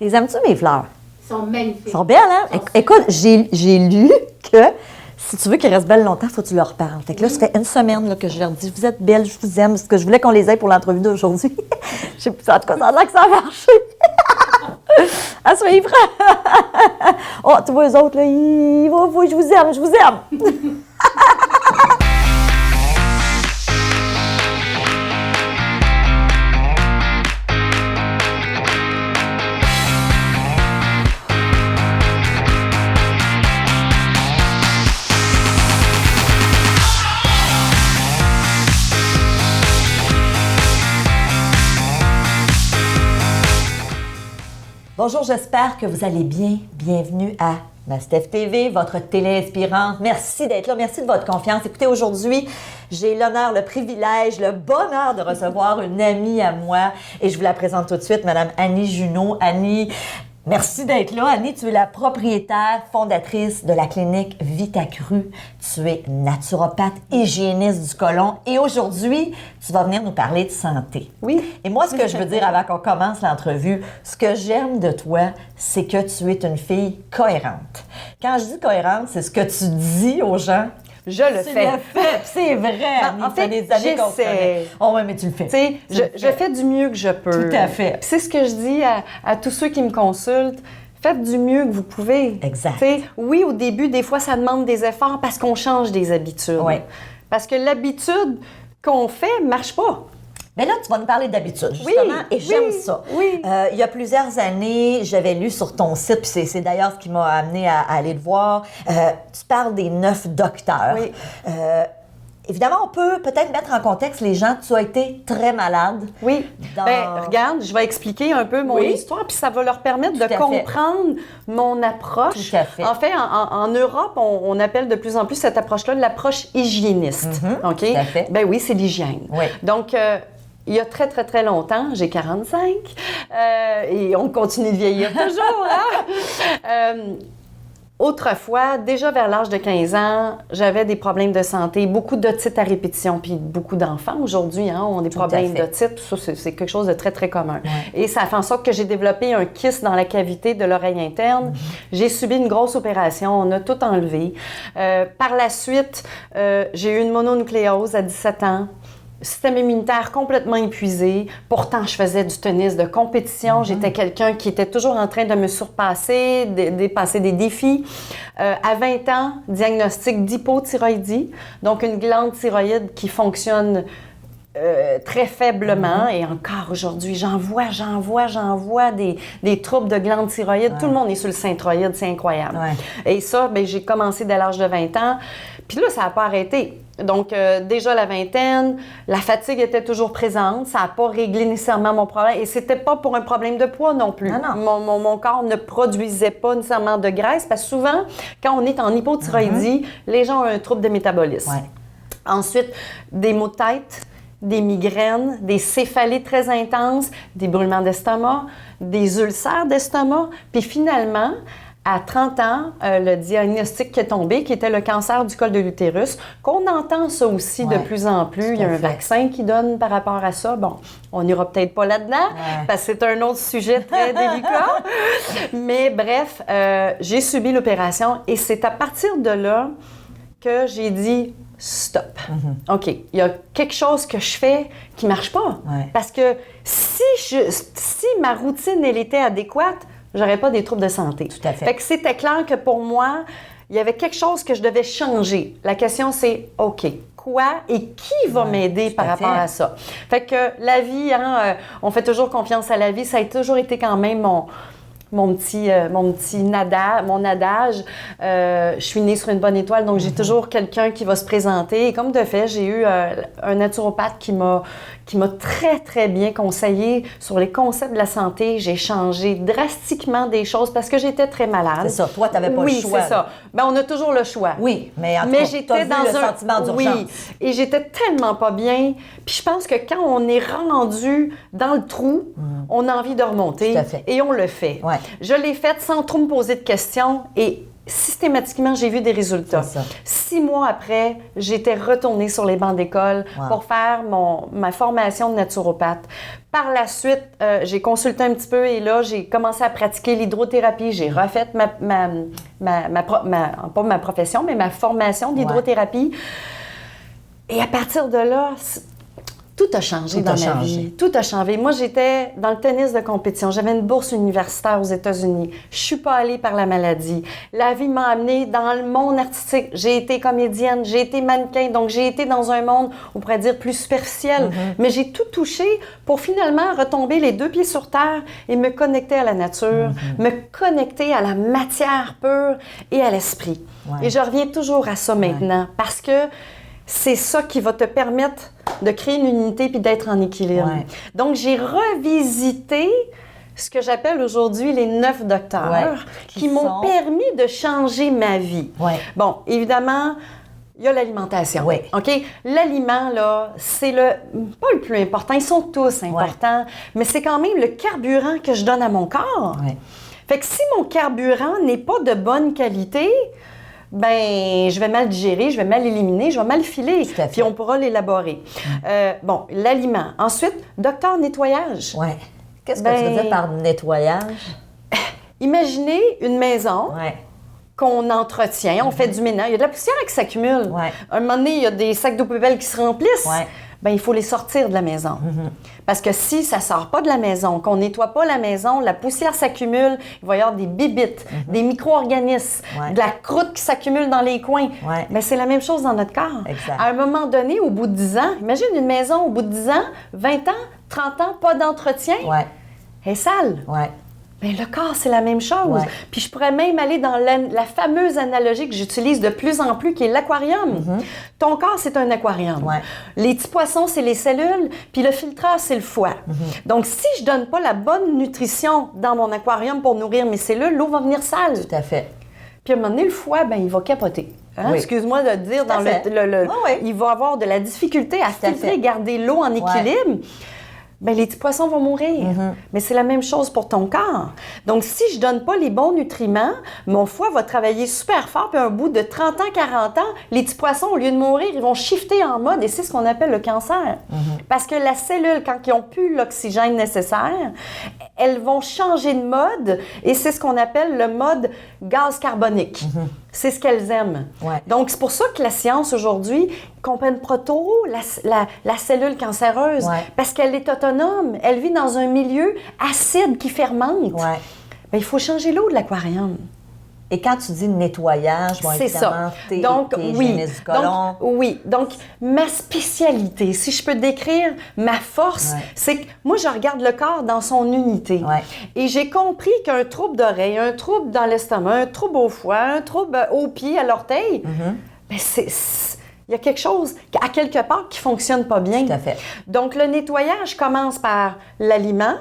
T'es aimes-tu mes fleurs? Ils sont magnifiques. Elles sont belles, hein? Écoute, j'ai lu que si tu veux qu'elles restent belles longtemps, il faut que tu leur parles. Fait que là, ça fait une semaine là, que je leur dis, vous êtes belles, je vous aime, parce que je voulais qu'on les aille pour l'entrevue d'aujourd'hui. Je sais pas, en tout cas, ça a l'air que ça a marché. À suivre. Oh, tu vois, eux autres, là, je vous aime, je vous aime. Bonjour, j'espère que vous allez bien. Bienvenue à Mastef TV, votre télé inspirante. Merci d'être là, merci de votre confiance. Écoutez, aujourd'hui, j'ai l'honneur, le privilège, le bonheur de recevoir une amie à moi et je vous la présente tout de suite, Madame Annie Junot. Annie, merci d'être là. Annie, tu es la propriétaire, fondatrice de la clinique Vitacru. Tu es naturopathe, hygiéniste du côlon et aujourd'hui, tu vas venir nous parler de santé. Oui. Et moi, ce que je veux dire avant qu'on commence l'entrevue, ce que j'aime de toi, c'est que tu es une fille cohérente. Quand je dis cohérente, c'est ce que tu dis aux gens. Je le fais. C'est vrai, Annie, En fait, des années qu'on se connaît. Oh oui, mais tu le fais. Tu sais, je fais du mieux que je peux. Tout à fait. Puis c'est ce que je dis à tous ceux qui me consultent. Faites du mieux que vous pouvez. Exact. Tu sais, oui, au début, des fois, ça demande des efforts parce qu'on change des habitudes. Oui. Parce que l'habitude qu'on fait ne marche pas. Mais là, tu vas nous parler d'habitude, justement, et j'aime ça. Oui. Il y a plusieurs années, j'avais lu sur ton site, puis c'est d'ailleurs ce qui m'a amené à aller te voir, tu parles des 9 docteurs. Oui. Évidemment, on peut peut-être mettre en contexte les gens. Tu as été très malade. Oui. Dans... Ben, regarde, je vais expliquer un peu mon histoire, puis ça va leur permettre de comprendre mon approche. Tout à fait. En fait, en Europe, on appelle de plus en plus cette approche-là l'approche hygiéniste. OK? Tout à fait. Ben oui, c'est l'hygiène. Oui. Donc, il y a très, très, très longtemps, j'ai 45, et on continue de vieillir toujours, hein? Autrefois, déjà vers l'âge de 15 ans, j'avais des problèmes de santé, beaucoup d'otites à répétition, puis beaucoup d'enfants aujourd'hui ont des problèmes d'otite. Tout ça, c'est quelque chose de très, très commun. Ouais. Et ça a fait en sorte que j'ai développé un kyste dans la cavité de l'oreille interne. J'ai subi une grosse opération, on a tout enlevé. Par la suite, j'ai eu une mononucléose à 17 ans. Système immunitaire complètement épuisé. Pourtant, je faisais du tennis de compétition. J'étais quelqu'un qui était toujours en train de me surpasser, dépasser des défis. À 20 ans, diagnostic d'hypothyroïdie, donc une glande thyroïde qui fonctionne très faiblement. Et encore aujourd'hui, j'en vois des troubles de glande thyroïde. Ouais. Tout le monde est sur le Synthroïde, c'est incroyable. Ouais. Et ça, bien, j'ai commencé dès l'âge de 20 ans. Puis là, ça n'a pas arrêté. Donc, déjà la vingtaine, la fatigue était toujours présente. Ça n'a pas réglé nécessairement mon problème. Et c'était pas pour un problème de poids non plus. Non. Mon corps ne produisait pas nécessairement de graisse. Parce que souvent, quand on est en hypothyroïdie, les gens ont un trouble de métabolisme. Ouais. Ensuite, des maux de tête, des migraines, des céphalées très intenses, des brûlements d'estomac, des ulcères d'estomac. Puis finalement, à 30 ans, le diagnostic qui est tombé, qui était le cancer du col de l'utérus, qu'on entend ça aussi de plus en plus. Il y a un vaccin qui donne par rapport à ça. Bon, on n'ira peut-être pas là-dedans, parce que c'est un autre sujet très délicat. Mais bref, j'ai subi l'opération et c'est à partir de là que j'ai dit « stop ». OK, il y a quelque chose que je fais qui ne marche pas. Parce que si ma routine, elle était adéquate, j'aurais pas des troubles de santé. Tout à fait. Fait que c'était clair que pour moi, il y avait quelque chose que je devais changer. La question, c'est, OK, quoi et qui va m'aider par rapport à ça? Fait que la vie, on fait toujours confiance à la vie. Ça a toujours été quand même mon adage. Je suis née sur une bonne étoile, donc j'ai toujours quelqu'un qui va se présenter. Et comme de fait, j'ai eu un naturopathe qui m'a très, très bien conseillé sur les concepts de la santé. J'ai changé drastiquement des choses parce que j'étais très malade. C'est ça. Toi, tu n'avais pas le choix. Oui, c'est ça. Ben, on a toujours le choix. Oui, mais en tout cas, j'étais dans le sentiment d'urgence. Oui, et j'étais tellement pas bien. Puis je pense que quand on est rendu dans le trou, on a envie de remonter. Tout à fait. Et on le fait. Ouais. Je l'ai faite sans trop me poser de questions et systématiquement, j'ai vu des résultats. 6 mois après, j'étais retournée sur les bancs d'école pour faire ma formation de naturopathe. Par la suite, j'ai consulté un petit peu et là, j'ai commencé à pratiquer l'hydrothérapie. J'ai refait pas ma profession, mais ma formation d'hydrothérapie. Et à partir de là, tout a changé dans ma vie. Tout a changé. Moi, j'étais dans le tennis de compétition. J'avais une bourse universitaire aux États-Unis. Je suis pas allée par la maladie. La vie m'a amenée dans le monde artistique. J'ai été comédienne, j'ai été mannequin. Donc, j'ai été dans un monde, on pourrait dire, plus superficiel. Mais j'ai tout touché pour finalement retomber les 2 pieds sur terre et me connecter à la nature, me connecter à la matière pure et à l'esprit. Et je reviens toujours à ça maintenant parce que c'est ça qui va te permettre de créer une unité puis d'être en équilibre. Donc, j'ai revisité ce que j'appelle aujourd'hui les 9 docteurs qui m'ont permis de changer ma vie. Bon, évidemment, il y a l'alimentation. OK? L'aliment, là, c'est pas le plus important. Ils sont tous importants, mais c'est quand même le carburant que je donne à mon corps. Fait que si mon carburant n'est pas de bonne qualité, ben, je vais mal digérer, je vais mal éliminer, je vais mal filer. Puis on pourra l'élaborer. Bon, l'aliment. Ensuite, docteur nettoyage. Qu'est-ce que tu veux dire par nettoyage? Imaginez une maison qu'on entretient, on fait du ménage. Il y a de la poussière qui s'accumule. Un moment donné, il y a des sacs de poubelle qui se remplissent. Ben, il faut les sortir de la maison. Parce que si ça ne sort pas de la maison, qu'on ne nettoie pas la maison, la poussière s'accumule, il va y avoir des bibites, des micro-organismes, de la croûte qui s'accumule dans les coins. Mais c'est la même chose dans notre corps. À un moment donné, au bout de 10 ans, imagine une maison au bout de 10 ans, 20 ans, 30 ans, pas d'entretien, elle est sale. Bien, le corps, c'est la même chose. Puis je pourrais même aller dans la fameuse analogie que j'utilise de plus en plus, qui est l'aquarium. Ton corps, c'est un aquarium. Les petits poissons, c'est les cellules, puis le filtreur, c'est le foie. Donc, si je donne pas la bonne nutrition dans mon aquarium pour nourrir mes cellules, l'eau va venir sale. Tout à fait. Puis à un moment donné, le foie, ben, il va capoter. Excuse-moi de dire, il va avoir de la difficulté à filtrer, garder l'eau en équilibre. Bien, les petits poissons vont mourir. Mais c'est la même chose pour ton corps. Donc, si je ne donne pas les bons nutriments, mon foie va travailler super fort, puis à un bout de 30 ans, 40 ans, les petits poissons, au lieu de mourir, ils vont shifter en mode, et c'est ce qu'on appelle le cancer. Parce que la cellule, quand ils n'ont plus l'oxygène nécessaire, elles vont changer de mode, et c'est ce qu'on appelle le mode gaz carbonique. C'est ce qu'elles aiment. Donc, c'est pour ça que la science, aujourd'hui, ne comprenne pas trop la cellule cancéreuse, parce qu'elle est autonome. Elle vit dans un milieu acide qui fermente. Bien, il faut changer l'eau de l'aquarium. Et quand tu dis nettoyage, bon, c'est ça. Donc, Donc, ma spécialité, si je peux décrire ma force, c'est que moi, je regarde le corps dans son unité. Et j'ai compris qu'un trouble d'oreille, un trouble dans l'estomac, un trouble au foie, un trouble au pied, à l'orteil, ben il y a quelque chose, à quelque part, qui ne fonctionne pas bien. Tout à fait. Donc, le nettoyage commence par l'aliment,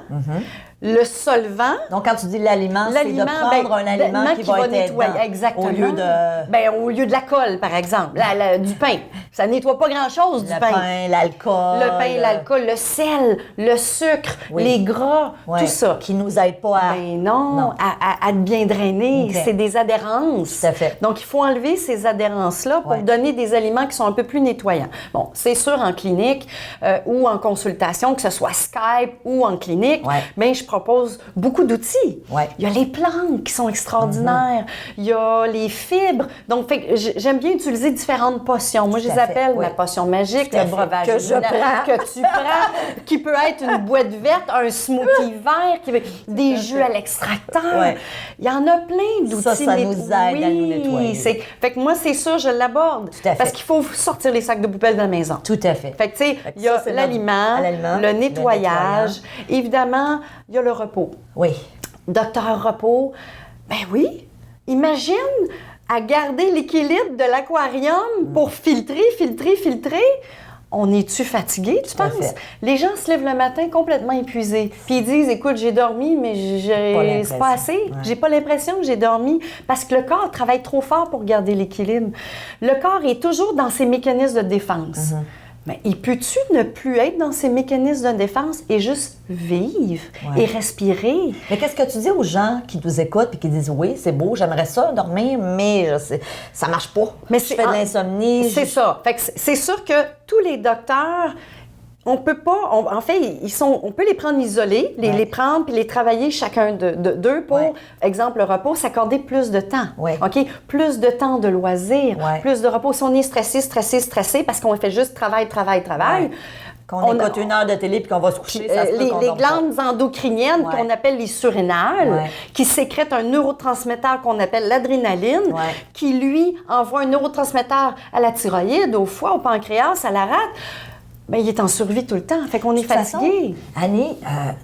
le solvant. Donc, quand tu dis l'aliment, c'est de prendre un aliment qui va nettoyer. Exactement. Au lieu de... au lieu de la colle, par exemple, du pain. Ça ne nettoie pas grand-chose, du pain. Le pain, l'alcool. Le pain, l'alcool, le sel, le sucre, les gras, tout ça. Qui ne nous aide pas à... Ben non. À bien drainer. C'est des adhérences. Tout à fait. Donc, il faut enlever ces adhérences-là pour donner des aliments qui sont un peu plus nettoyants. Bon, c'est sûr, en clinique ou en consultation, que ce soit Skype ou en clinique, mais je propose beaucoup d'outils. Il y a les plantes qui sont extraordinaires. Il y a les fibres. Donc, j'aime bien utiliser différentes potions. Moi, je les appelle ma potion magique, le breuvage que tu prends, qui peut être une boîte verte, un smoothie vert, des jus à l'extracteur. Il y en a plein d'outils. Ça nous aide à nous nettoyer. Fait que moi, c'est sûr, je l'aborde. Parce qu'il faut sortir les sacs de poubelle de la maison. Tout à fait. Fait que, tu sais, il y a l'aliment, le nettoyage. Évidemment, il y a le repos. Docteur repos, ben oui, imagine à garder l'équilibre de l'aquarium pour filtrer. On est-tu fatigué, tu penses? Les gens se lèvent le matin complètement épuisés. Puis ils disent, écoute, j'ai dormi, mais c'est pas assez. J'ai pas l'impression que j'ai dormi. Parce que le corps travaille trop fort pour garder l'équilibre. Le corps est toujours dans ses mécanismes de défense. Mais il peut-tu ne plus être dans ses mécanismes de défense et juste vivre et respirer? Mais qu'est-ce que tu dis aux gens qui nous écoutent et qui disent oui, c'est beau, j'aimerais ça dormir, mais ça marche pas. Mais je fais de l'insomnie. C'est ça. Fait que c'est sûr que tous les docteurs, on peut pas, en fait, on peut les prendre isolés, les prendre puis les travailler chacun d'eux pour, exemple, le repos, s'accorder plus de temps. OK? Plus de temps de loisirs, plus de repos. Si on est stressé parce qu'on fait juste travail. Qu'on écoute 1 heure de télé puis qu'on va se coucher, ça se peut qu'on les dorme glandes endocriniennes qu'on appelle les surrénales, qui sécrètent un neurotransmetteur qu'on appelle l'adrénaline, qui lui envoie un neurotransmetteur à la thyroïde, au foie, au pancréas, à la rate. Bien, il est en survie tout le temps. Fait qu'on est fatigué. Annie,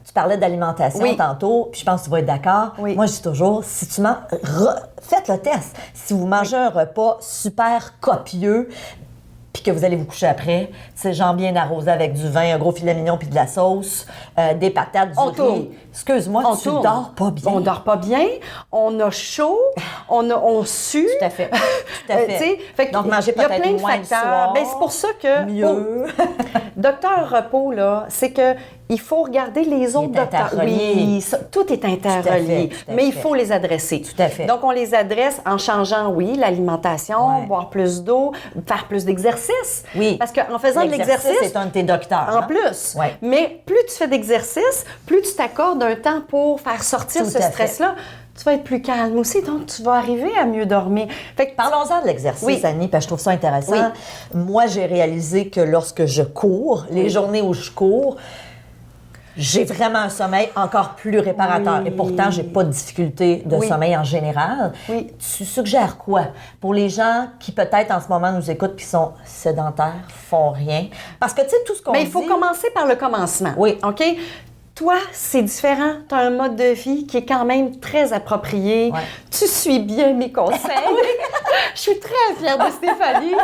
tu parlais d'alimentation tantôt, puis je pense que tu vas être d'accord. Moi, je dis toujours, si tu faites le test. Si vous mangez un repas super copieux, puis que vous allez vous coucher après, c'est genre bien arrosé avec du vin, un gros filet mignon puis de la sauce, des patates, du riz. Excuse-moi, tu dors pas bien. On dort pas bien, on a chaud, on sue. Tout à fait. Donc, manger peut-être moins le soir. Ben, c'est pour ça que... Mieux. Docteur Repos, là, c'est que il faut regarder les autres docteurs. Oui, tout est interrelié, mais il faut les adresser. Tout à fait. Donc, on les adresse en changeant, l'alimentation, boire plus d'eau, faire plus d'exercice. Oui. Parce qu'en faisant de l'exercice... c'est un de tes docteurs. En plus. Mais plus tu fais d'exercice, plus tu t'accordes un temps pour faire sortir ce stress-là. Tu vas être plus calme aussi, donc tu vas arriver à mieux dormir. Fait que parlons-en de l'exercice, Annie, parce que je trouve ça intéressant. Moi, j'ai réalisé que lorsque je cours, les journées où je cours, j'ai vraiment un sommeil encore plus réparateur. Et pourtant, j'ai pas de difficulté de sommeil en général. Tu suggères quoi pour les gens qui peut-être en ce moment nous écoutent puis sont sédentaires, font rien? Parce que tu sais, tout ce qu'on dit... Mais il faut commencer par le commencement. OK? Toi, c'est différent. Tu as un mode de vie qui est quand même très approprié. Tu suis bien mes conseils. Je suis très fière de Stéphanie.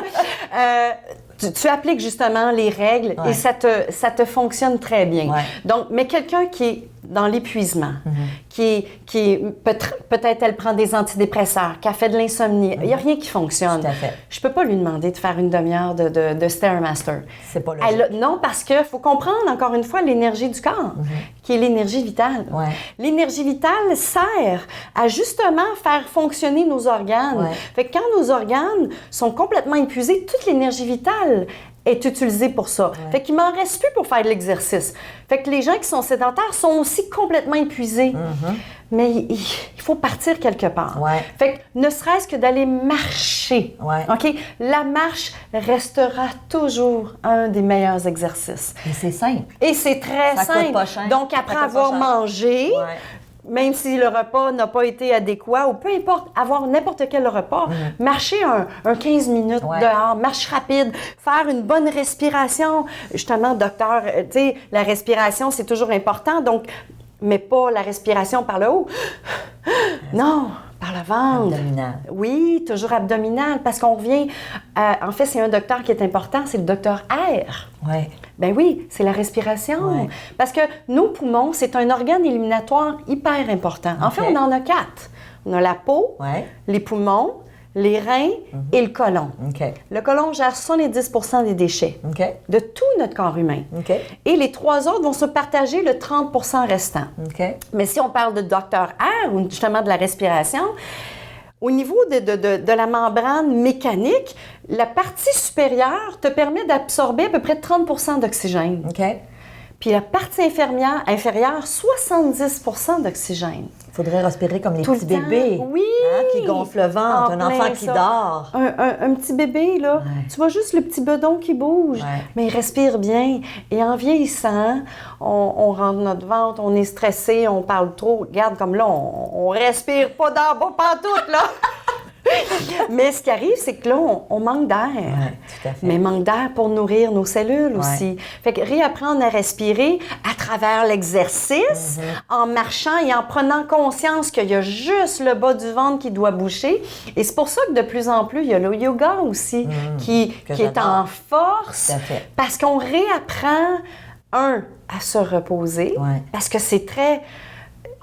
Tu appliques justement les règles et ça te fonctionne très bien. Donc, mais quelqu'un qui est dans l'épuisement, qui peut-être elle prend des antidépresseurs, qui a fait de l'insomnie, il n'y a rien qui fonctionne. Tout à fait. Je peux pas lui demander de faire une demi-heure de Stairmaster. C'est pas logique. Non, parce qu'il faut comprendre encore une fois l'énergie du corps, qui est l'énergie vitale. L'énergie vitale sert à justement faire fonctionner nos organes. Fait que quand nos organes sont complètement épuisés, toute l'énergie vitale est utilisée pour ça. Fait qu'il m'en reste plus pour faire de l'exercice. Fait que les gens qui sont sédentaires sont aussi complètement épuisés. Mais il faut partir quelque part. Fait que ne serait-ce que d'aller marcher. OK? La marche restera toujours un des meilleurs exercices. Et c'est simple. Et c'est très simple. Coûte pas cher. Donc, après avoir mangé... Même si le repas n'a pas été adéquat, ou peu importe, avoir n'importe quel repas, marcher un 15 minutes dehors, marche rapide, faire une bonne respiration. Justement, docteur, tu sais, la respiration, c'est toujours important, donc, mais pas la respiration par le haut. Non, par le ventre. Abdominal. Oui, toujours abdominal, parce qu'on revient... en fait, c'est un docteur qui est important, c'est le docteur R. Ben oui, c'est la respiration. Parce que nos poumons, c'est un organe éliminatoire hyper important. En fait, on en a 4. On a la peau, les poumons, les reins et le côlon. Le côlon gère 70% des déchets de tout notre corps humain. Et les 3 autres vont se partager le 30% restant. Mais si on parle de docteur R, ou justement de la respiration, au niveau de la membrane mécanique, la partie supérieure te permet d'absorber à peu près 30% d'oxygène. Puis la partie inférieure, 70% d'oxygène. Il faudrait respirer comme les petits bébés. Qui gonflent le ventre, un enfant qui dort. Un petit bébé, là, tu vois juste le petit bedon qui bouge, mais il respire bien. Et en vieillissant, on rentre notre ventre, on est stressé, on parle trop. Regarde, comme là, on respire pas d'en bas pantoute, là. Mais ce qui arrive, c'est que là, on manque d'air. Tout à fait. Mais manque d'air pour nourrir nos cellules aussi. Fait que réapprendre à respirer à travers l'exercice, en marchant et en prenant conscience qu'il y a juste le bas du ventre qui doit bouger. Et c'est pour ça que de plus en plus, il y a le yoga aussi qui est en force. Parce qu'on réapprend, à se reposer. Parce que c'est très...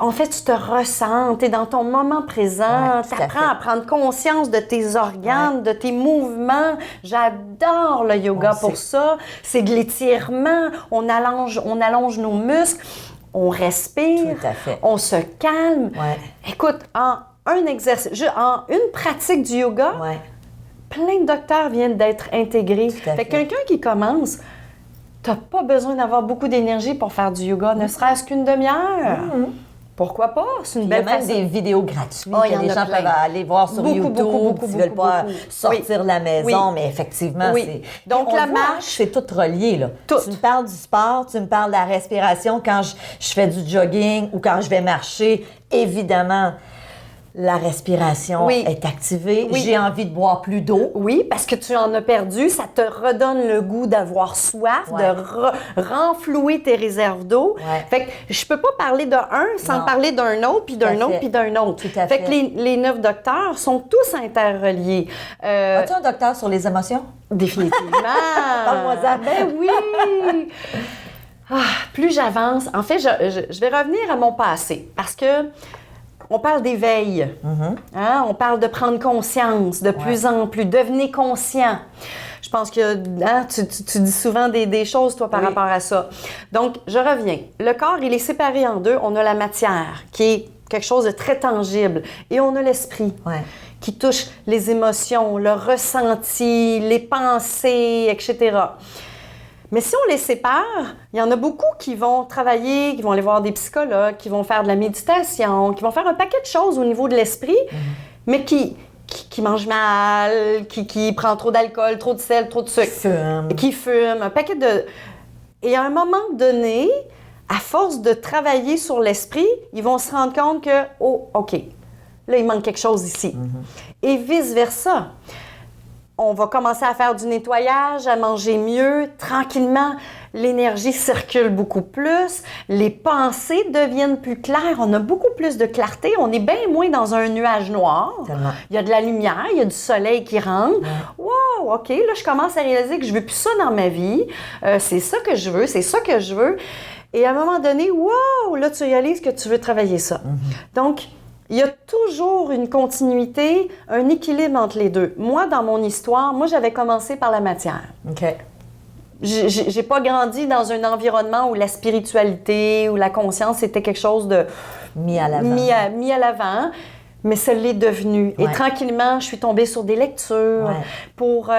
En fait, tu te ressens, tu es dans ton moment présent, tu apprends à prendre conscience de tes organes, de tes mouvements. J'adore le yoga pour ça. C'est de l'étirement, on allonge nos muscles, on respire, on se calme. Écoute, en une pratique du yoga, plein de docteurs viennent d'être intégrés. Fait que quelqu'un qui commence, t'as pas besoin d'avoir beaucoup d'énergie pour faire du yoga, ne serait-ce qu'une demi-heure. Pourquoi pas? C'est une belle façon. Il y a même des vidéos gratuites que les gens peuvent aller voir sur YouTube s'ils veulent pas sortir de la maison, mais effectivement, c'est... Donc, la marche... C'est tout relié, là. Tu me parles du sport, tu me parles de la respiration quand je fais du jogging ou quand je vais marcher, évidemment... La respiration est activée. J'ai envie de boire plus d'eau. Oui, parce que tu en as perdu. Ça te redonne le goût d'avoir soif, de renflouer tes réserves d'eau. Fait que je peux pas parler d'un sans parler d'un autre, puis d'un autre, puis d'un autre. Tout à fait. Fait que les 9 docteurs sont tous interreliés. As-tu un docteur sur les émotions? Définitivement. Parle-moi ça. Ben oui! Plus j'avance... En fait, je vais revenir à mon passé, parce que on parle d'éveil, on parle de prendre conscience de plus en plus, devenez conscient. Je pense que tu dis souvent des choses, toi, par rapport à ça. Donc, je reviens. Le corps, il est séparé en deux. On a la matière, qui est quelque chose de très tangible, et on a l'esprit, qui touche les émotions, le ressenti, les pensées, etc. Mais si on les sépare, il y en a beaucoup qui vont travailler, qui vont aller voir des psychologues, qui vont faire de la méditation, qui vont faire un paquet de choses au niveau de l'esprit, mais qui mangent mal, qui prend trop d'alcool, trop de sel, trop de sucre. Qui fume, un paquet de... Et à un moment donné, à force de travailler sur l'esprit, ils vont se rendre compte que, oh, OK, là, il manque quelque chose ici. Et vice-versa. On va commencer à faire du nettoyage, à manger mieux. Tranquillement, l'énergie circule beaucoup plus. Les pensées deviennent plus claires. On a beaucoup plus de clarté. On est bien moins dans un nuage noir. Tellement. Il y a de la lumière, il y a du soleil qui rentre. Wow, OK, là, je commence à réaliser que je veux plus ça dans ma vie. C'est ça que je veux, c'est ça que je veux. Et à un moment donné, wow, là, tu réalises que tu veux travailler ça. Donc, il y a toujours une continuité, un équilibre entre les deux. Moi, dans mon histoire, j'avais commencé par la matière. OK. J'ai pas grandi dans un environnement où la spiritualité, où la conscience était quelque chose de... Mis à l'avant. Mis à l'avant, mais ça l'est devenu. Et tranquillement, je suis tombée sur des lectures pour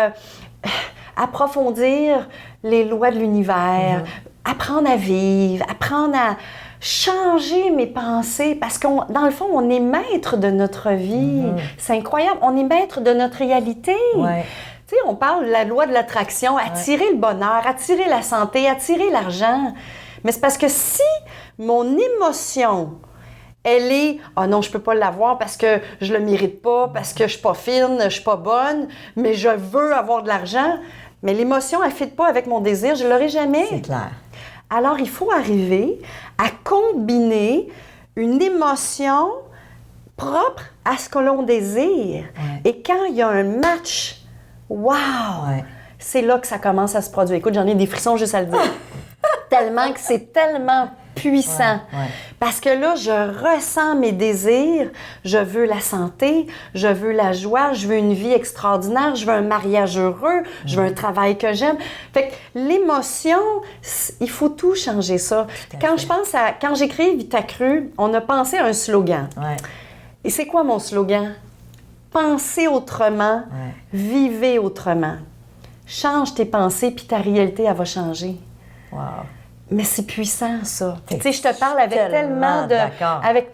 approfondir les lois de l'univers, apprendre à vivre, apprendre à... changer mes pensées, parce qu'on, dans le fond, on est maître de notre vie. C'est incroyable. On est maître de notre réalité. Tu sais, on parle de la loi de l'attraction, attirer le bonheur, attirer la santé, attirer l'argent. Mais c'est parce que si mon émotion, elle est « Ah non, je peux pas l'avoir parce que je le mérite pas, parce que je suis pas fine, je suis pas bonne, mais je veux avoir de l'argent. » Mais l'émotion, elle ne fit pas avec mon désir, je l'aurai jamais. C'est clair. Alors, il faut arriver à combiner une émotion propre à ce que l'on désire. Et quand il y a un match, wow! C'est là que ça commence à se produire. Écoute, j'en ai des frissons juste à le dire. Tellement que c'est tellement puissant. Parce que là, je ressens mes désirs. Je veux la santé, je veux la joie, je veux une vie extraordinaire, je veux un mariage heureux, je veux un travail que j'aime. Fait que l'émotion, il faut tout changer ça. Quand j'ai créé Vitacru, on a pensé à un slogan. Et c'est quoi mon slogan? Pensez autrement, vivez autrement. Change tes pensées, puis ta réalité, elle va changer. Wow. Mais c'est puissant, ça. Tu sais, je te parle avec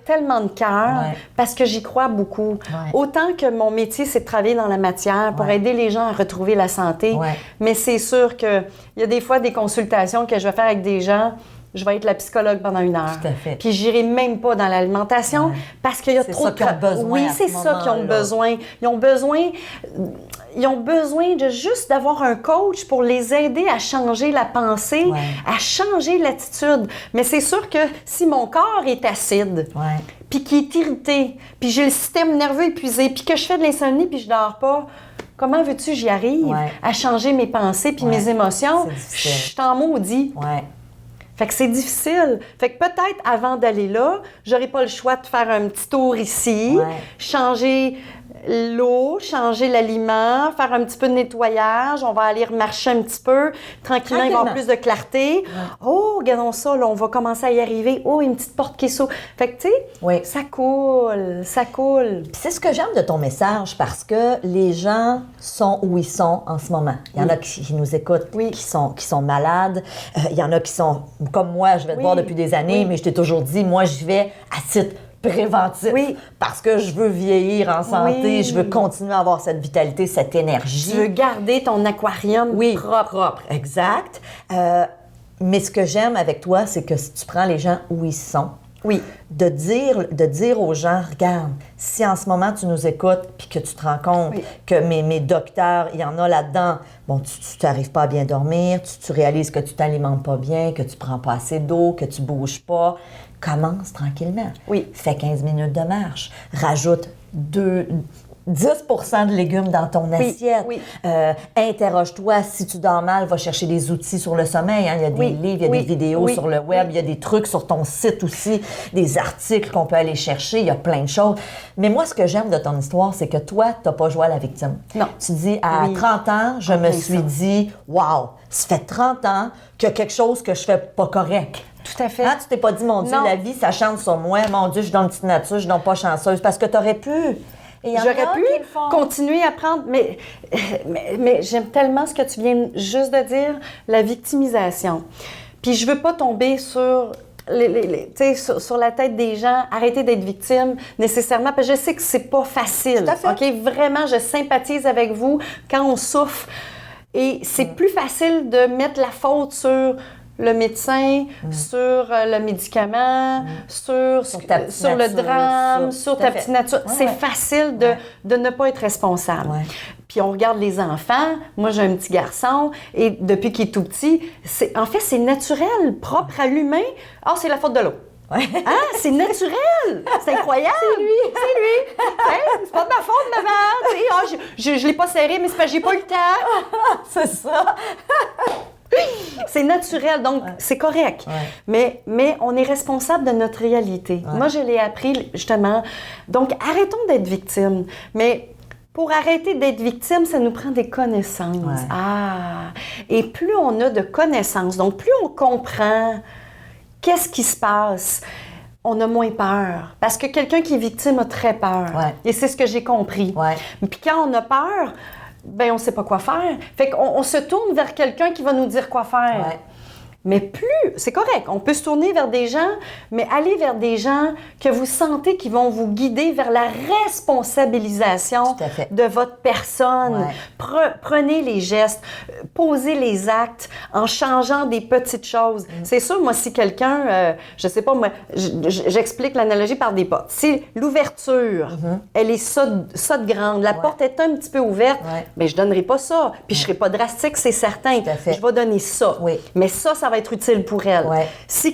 tellement de cœur, parce que j'y crois beaucoup. Autant que mon métier, c'est de travailler dans la matière pour aider les gens à retrouver la santé. Mais c'est sûr qu'il y a des fois des consultations que je vais faire avec des gens. Je vais être la psychologue pendant 1 heure. Tout à fait. Puis j'irai même pas dans l'alimentation parce qu'il y a trop de... C'est ça qu'ils ont besoin. Oui, c'est ça qu'ils ont besoin. Ils ont besoin de juste d'avoir un coach pour les aider à changer la pensée, à changer l'attitude. Mais c'est sûr que si mon corps est acide, puis qu'il est irrité, puis j'ai le système nerveux épuisé, puis que je fais de l'insomnie, puis je dors pas, comment veux-tu j'y arrive à changer mes pensées puis mes émotions? Je t'en maudis. Fait que c'est difficile. Fait que peut-être avant d'aller là, j'aurais pas le choix de faire un petit tour ici, changer l'eau, changer l'aliment, faire un petit peu de nettoyage. On va aller remarcher un petit peu. Tranquillement, il va y avoir plus de clarté. Oh, regardons ça, là, on va commencer à y arriver. Oh, une petite porte qui s'ouvre. Fait que, tu sais, ça coule, ça coule. Puis c'est ce que j'aime de ton message parce que les gens sont où ils sont en ce moment. Il y en a qui nous écoutent, qui sont malades. Il y en a qui sont, comme moi, je vais te voir depuis des années, mais je t'ai toujours dit, moi, j'y vais à titre préventif. Parce que je veux vieillir en santé, je veux continuer à avoir cette vitalité, cette énergie. Tu veux garder ton aquarium propre. Exact. Mais ce que j'aime avec toi, c'est que si tu prends les gens où ils sont, de dire aux gens, regarde, si en ce moment tu nous écoutes puis que tu te rends compte que mes docteurs, il y en a là-dedans, bon, tu n'arrives pas à bien dormir, tu réalises que tu t'alimentes pas bien, que tu prends pas assez d'eau, que tu bouges pas, commence tranquillement. Fais 15 minutes de marche. Rajoute 10 de légumes dans ton assiette. Interroge-toi, si tu dors mal, va chercher des outils sur le sommeil. Hein. Il y a des livres, il y a des vidéos sur le web, il y a des trucs sur ton site aussi, des articles qu'on peut aller chercher, il y a plein de choses. Mais moi, ce que j'aime de ton histoire, c'est que toi, tu n'as pas joué à la victime. Non. Tu dis, à 30 ans, je me suis dit, wow, ça fait 30 ans qu'il y a quelque chose que je fais pas correct. Tout à fait. Hein, tu t'es pas dit, mon Dieu, la vie, ça chante sur moi. Mon Dieu, je suis dans une petite nature, je suis donc pas chanceuse. Parce que tu aurais pu. J'aurais pu continuer à prendre, mais j'aime tellement ce que tu viens juste de dire, la victimisation. Puis je veux pas tomber sur sur la tête des gens, arrêter d'être victime nécessairement, parce que je sais que c'est pas facile. Tout à fait. OK? Vraiment, je sympathise avec vous quand on souffre. Et c'est plus facile de mettre la faute sur le médecin, sur le médicament, sur le drame, sur ta petite nature. C'est facile de ne pas être responsable. Puis on regarde les enfants. Moi, j'ai un petit garçon et depuis qu'il est tout petit, en fait, c'est naturel, propre à l'humain. Ah, c'est la faute de l'eau. Ah, c'est naturel! C'est incroyable! C'est lui! C'est pas de ma faute, maman! Je l'ai pas serré, mais c'est parce que j'ai pas eu le temps. C'est ça! C'est naturel, donc c'est correct. Mais on est responsable de notre réalité. Moi, je l'ai appris, justement. Donc, arrêtons d'être victimes. Mais pour arrêter d'être victime, ça nous prend des connaissances. Et plus on a de connaissances, donc plus on comprend qu'est-ce qui se passe, on a moins peur. Parce que quelqu'un qui est victime a très peur. Et c'est ce que j'ai compris. Puis quand on a peur, ben on ne sait pas quoi faire. Fait qu'on se tourne vers quelqu'un qui va nous dire quoi faire. Mais plus, c'est correct, on peut se tourner vers des gens, mais aller vers des gens que vous sentez qui vont vous guider vers la responsabilisation de votre personne. Prenez les gestes, posez les actes en changeant des petites choses. C'est sûr, moi, si quelqu'un, je sais pas, moi, j'explique l'analogie par des portes. Si l'ouverture, elle est ça de grande, la porte est un petit peu ouverte, mais je donnerai pas ça. Puis je serai pas drastique, c'est certain. Je vais donner ça. Mais ça va être utile pour elle. Si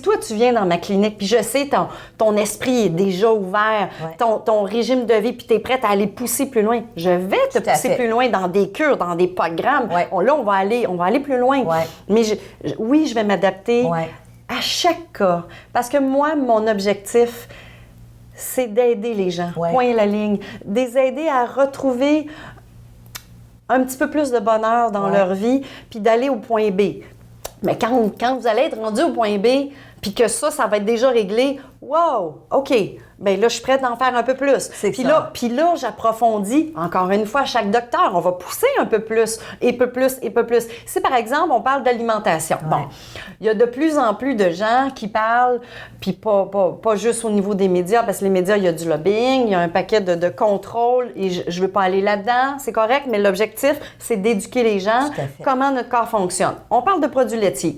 toi, tu viens dans ma clinique, puis je sais, ton esprit est déjà ouvert, ton régime de vie, puis tu es prête à aller pousser plus loin, je vais te pousser plus loin dans des cures, dans des programmes. Là, on va aller plus loin. Mais je vais m'adapter à chaque cas. Parce que moi, mon objectif, c'est d'aider les gens. Point la ligne. De les aider à retrouver un petit peu plus de bonheur dans leur vie, puis d'aller au point B. Mais quand vous allez être rendu au point B, puis que ça va être déjà réglé, wow, OK, bien là, je suis prête à en faire un peu plus. Puis là, j'approfondis, encore une fois, chaque docteur, on va pousser un peu plus, et peu plus, et peu plus. Si, par exemple, on parle d'alimentation, bon, il y a de plus en plus de gens qui parlent, puis pas juste au niveau des médias, parce que les médias, il y a du lobbying, il y a un paquet de contrôles, et je veux pas aller là-dedans, c'est correct, mais l'objectif, c'est d'éduquer les gens comment notre corps fonctionne. On parle de produits laitiers.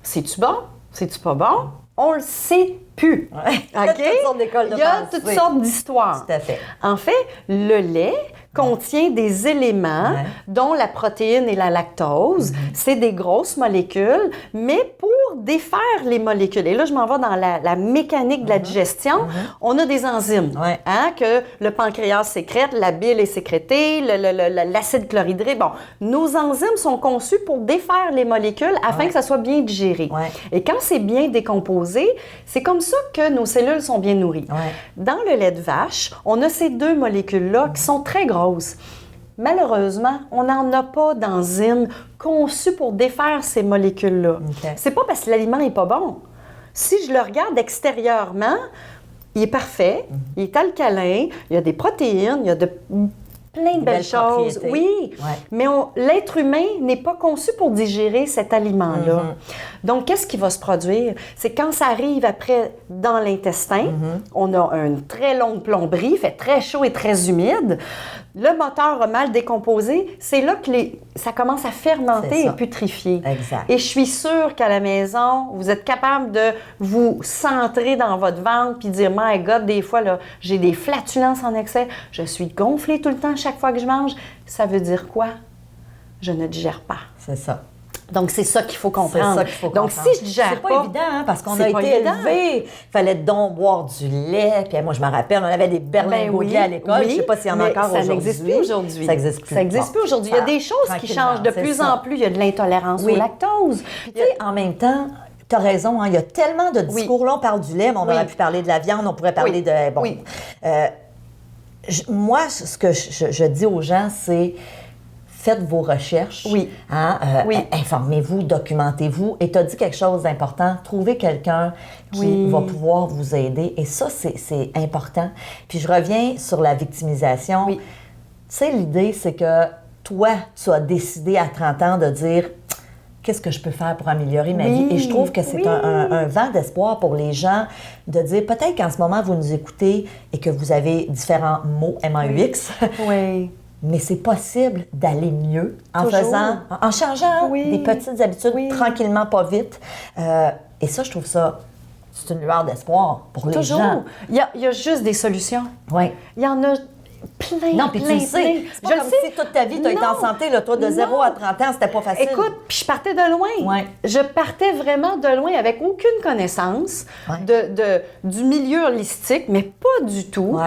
C'est-tu bon? C'est-tu pas bon? On le sait plus. Il y a toutes sortes d'écoles de pensée. Il y a toutes sortes d'histoires. Tout à fait. En fait, le lait contient des éléments dont la protéine et la lactose. C'est des grosses molécules, mais pour défaire les molécules, et là, je m'en vais dans la mécanique de la digestion, on a des enzymes que le pancréas sécrète, la bile est sécrétée, l'acide chlorhydré. Bon, nos enzymes sont conçues pour défaire les molécules afin que ça soit bien digéré. Et quand c'est bien décomposé, c'est comme ça que nos cellules sont bien nourries. Dans le lait de vache, on a ces deux molécules-là qui sont très grosses. Malheureusement, on n'en a pas d'enzymes conçues pour défaire ces molécules-là. C'est pas parce que l'aliment n'est pas bon. Si je le regarde extérieurement, il est parfait, il est alcalin, il y a des protéines, il y a plein de belles choses. Oui, mais l'être humain n'est pas conçu pour digérer cet aliment-là. Donc, qu'est-ce qui va se produire? C'est quand ça arrive après dans l'intestin, on a une très longue plomberie, il fait très chaud et très humide. Le moteur a mal décomposé, c'est là que ça commence à fermenter et putrifier. Exact. Et je suis sûre qu'à la maison, vous êtes capable de vous centrer dans votre ventre puis dire « My God, des fois, là, j'ai des flatulences en excès, je suis gonflée tout le temps chaque fois que je mange. » Ça veut dire quoi? Je ne digère pas. C'est ça. Donc, c'est ça qu'il faut comprendre. C'est ça qu'il faut donc, comprendre. si je digère c'est pas évident, hein, parce qu'on a été élevés. Il fallait donc boire du lait. Puis moi, je me rappelle, on avait des berlingots à l'école. Je ne sais pas s'il y en a encore aujourd'hui. Ça n'existe plus aujourd'hui. Ça n'existe plus. Ça n'existe plus aujourd'hui. Il y a des choses qui changent de plus en plus. Il y a de l'intolérance au lactose. Puis, tu sais, en même temps, tu as raison, hein, il y a tellement de discours. Là, on parle du lait, mais on aurait pu parler de la viande, on pourrait parler de... Bon, moi, ce que je dis aux gens, c'est... Faites vos recherches, informez-vous, documentez-vous. Et tu as dit quelque chose d'important, trouvez quelqu'un qui va pouvoir vous aider. Et ça, c'est important. Puis je reviens sur la victimisation. Tu sais, l'idée, c'est que toi, tu as décidé à 30 ans de dire « Qu'est-ce que je peux faire pour améliorer ma vie? » Et je trouve que c'est un vent d'espoir pour les gens de dire, peut-être qu'en ce moment, vous nous écoutez et que vous avez différents mots, M-A-U-X. Mais c'est possible d'aller mieux en changeant des petites habitudes tranquillement, pas vite. Et ça, je trouve ça, c'est une lueur d'espoir pour les gens. Il y a juste des solutions. Il y en a plein. Non, puis tu le sais. C'est pas comme si toute ta vie, tu as été en santé. Là, toi, de 0 à 30 ans, c'était pas facile. Écoute, puis je partais de loin. Je partais vraiment de loin avec aucune connaissance du milieu holistique, mais pas du tout.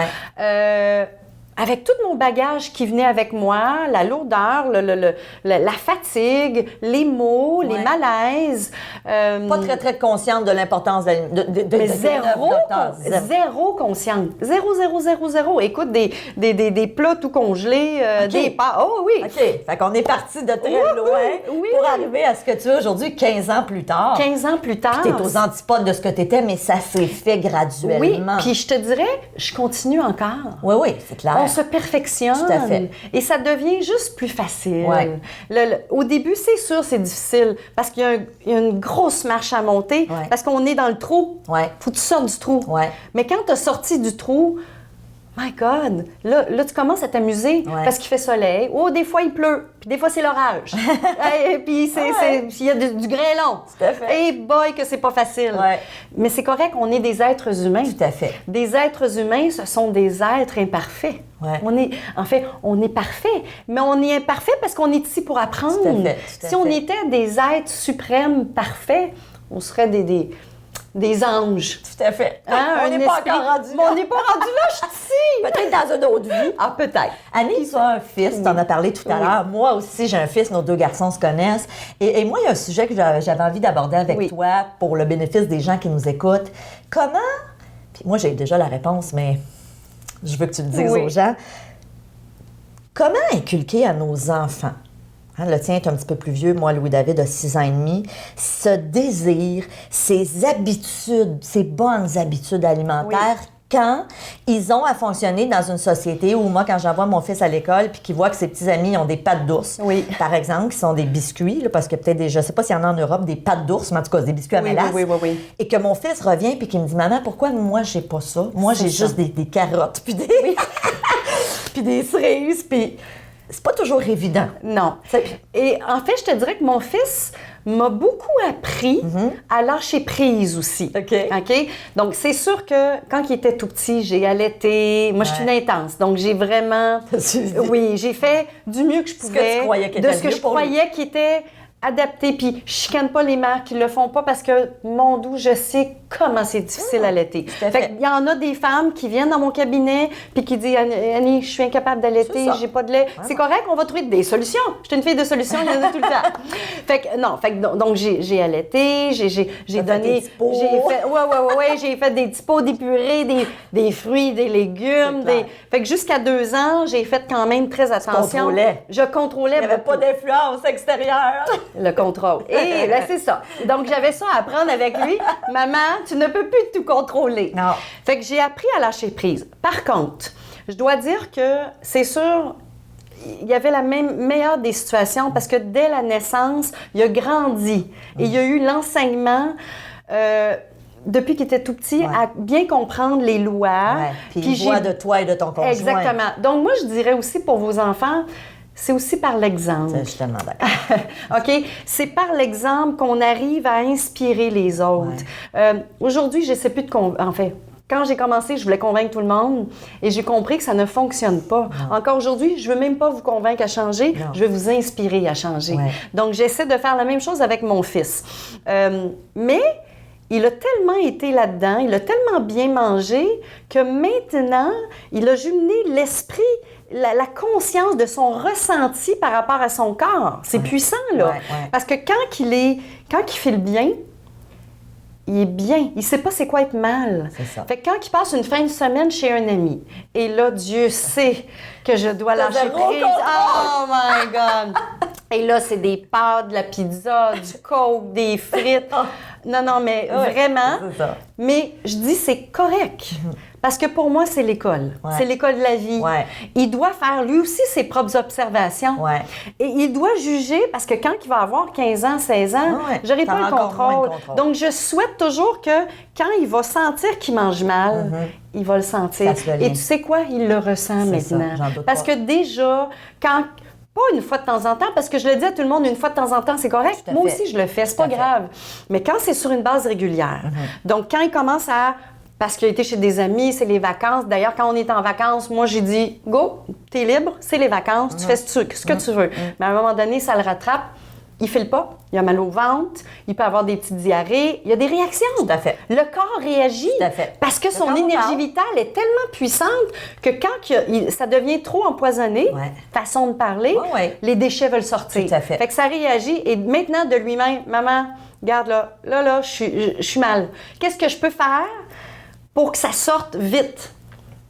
Avec tout mon bagage qui venait avec moi, la lourdeur, la fatigue, les maux, les malaises. Pas très, très consciente de l'importance de zéro consciente. Zéro. Écoute, des plats tout congelés, des pâtes. Oh oui! OK. Fait qu'on est parti de très loin pour arriver à ce que tu es aujourd'hui, 15 ans plus tard. 15 ans plus tard. Tu es aux antipodes de ce que tu étais, mais ça s'est fait graduellement. Oui, puis je te dirais, je continue encore. Oui, c'est clair. On se perfectionne. Tout à fait. Et ça devient juste plus facile. Au début, c'est sûr, c'est difficile parce qu'il y a une grosse marche à monter parce qu'on est dans le trou. Faut que tu sortes du trou. Mais quand tu as sorti du trou, my God, là, tu commences à t'amuser parce qu'il fait soleil. Oh, des fois, il pleut. Puis des fois, c'est l'orage. Et puis, il y a du grêlon. Tout à fait. Et boy, que c'est pas facile. Mais c'est correct, on est des êtres humains. Tout à fait. Des êtres humains, ce sont des êtres imparfaits. On est parfait, mais on est imparfait parce qu'on est ici pour apprendre. Tout à fait. Si on était des êtres suprêmes parfaits, on serait des anges. Tout à fait. On n'est pas encore rendu là. On n'est pas rendu là, je suis ici. Peut-être dans une autre vie. Ah, peut-être. Annie, tu as un fils, tu en as parlé tout à l'heure. Moi aussi, j'ai un fils, nos deux garçons se connaissent. Et moi, il y a un sujet que j'avais envie d'aborder avec toi pour le bénéfice des gens qui nous écoutent. Comment, puis moi, j'ai déjà la réponse, mais je veux que tu le dises aux gens. Comment inculquer à nos enfants, le tien est un petit peu plus vieux, moi, Louis-David a 6 ans et demi, ce désir, ces habitudes, ces bonnes habitudes alimentaires quand ils ont à fonctionner dans une société où moi, quand j'envoie mon fils à l'école puis qu'il voit que ses petits amis ont des pâtes d'ours, par exemple, qui sont des biscuits, là, parce que peut-être je ne sais pas s'il y en a en Europe, des pâtes d'ours, mais en tout cas, des biscuits à mélasse. Et que mon fils revient puis qu'il me dit, maman, pourquoi moi, j'ai pas ça? Moi, j'ai juste des carottes puis puis des cerises, puis c'est pas toujours évident. Non. Et en fait, je te dirais que mon fils m'a beaucoup appris à lâcher prise aussi. OK? Donc, c'est sûr que quand il était tout petit, j'ai allaité. Moi, je suis une intense. Donc, j'ai vraiment... Oui, j'ai fait du mieux que je pouvais. De ce que je croyais qu'il était adapté, puis je chicane pas les mères qui le font pas parce que, mon doux, je sais comment c'est difficile à allaiter. Fait qu'il y en a des femmes qui viennent dans mon cabinet puis qui disent « Annie, je suis incapable d'allaiter, j'ai pas de lait. » C'est correct, on va trouver des solutions. Je suis une fille de solutions, il y en a tout le temps. Fait que donc j'ai allaité, j'ai donné... J'ai fait des petits pots, des purées, des fruits, des légumes. Fait que jusqu'à 2 ans, j'ai fait quand même très attention. Je contrôlais. Il n'y avait pas d'influence extérieure. Le contrôle. Et là, c'est ça. Donc, j'avais ça à apprendre avec lui. Maman, tu ne peux plus tout contrôler. Non. Fait que j'ai appris à lâcher prise. Par contre, je dois dire que c'est sûr, il y avait la meilleure des situations parce que dès la naissance, il a grandi. Et il y a eu l'enseignement... depuis qu'il était tout petit, à bien comprendre les lois. Puis il voit de toi et de ton conjoint. Exactement. Donc, moi, je dirais aussi pour vos enfants, c'est aussi par l'exemple. Je suis tellement d'accord. OK? C'est par l'exemple qu'on arrive à inspirer les autres. Aujourd'hui, je ne sais plus de... En fait, quand j'ai commencé, je voulais convaincre tout le monde et j'ai compris que ça ne fonctionne pas. Non. Encore aujourd'hui, je ne veux même pas vous convaincre à changer, je veux vous inspirer à changer. Donc, j'essaie de faire la même chose avec mon fils. Mais... il a tellement été là-dedans, il a tellement bien mangé que maintenant, il a jumelé l'esprit, la conscience de son ressenti par rapport à son corps. C'est puissant, là. Parce que quand il file bien, il est bien. Il ne sait pas c'est quoi être mal. C'est ça. Fait que quand il passe une fin de semaine chez un ami, et là, Dieu sait que je dois lâcher prise. Oh my God! Et là, c'est des pâtes, de la pizza, du coke, des frites. Non, mais vraiment. C'est ça. Mais je dis, c'est correct. Parce que pour moi, c'est l'école. C'est l'école de la vie. Il doit faire, lui aussi, ses propres observations. Et il doit juger, parce que quand il va avoir 15 ans, 16 ans, je n'aurai pas le contrôle. Donc, je souhaite toujours que quand il va sentir qu'il mange mal, il va le sentir. Et tu sais quoi? Il le ressent maintenant. Parce que déjà, quand... Pas une fois de temps en temps, parce que je le dis à tout le monde, une fois de temps en temps, c'est correct. Moi aussi, je le fais, c'est pas grave. Mais quand c'est sur une base régulière, donc quand il commence à... Parce qu'il a été chez des amis, c'est les vacances. D'ailleurs, quand on est en vacances, moi, j'ai dit, go, t'es libre, c'est les vacances, tu fais ce que tu veux. Mais à un moment donné, ça le rattrape. Il file pas, il a mal au ventre, il peut avoir des petites diarrhées, il y a des réactions. Tout à fait. Le corps réagit. Tout à fait. Parce que son énergie vitale est tellement puissante que quand ça devient trop empoisonné, façon de parler, les déchets veulent sortir. Tout à fait. Fait que ça réagit et maintenant de lui-même, maman, regarde là, je suis mal. Qu'est-ce que je peux faire pour que ça sorte vite?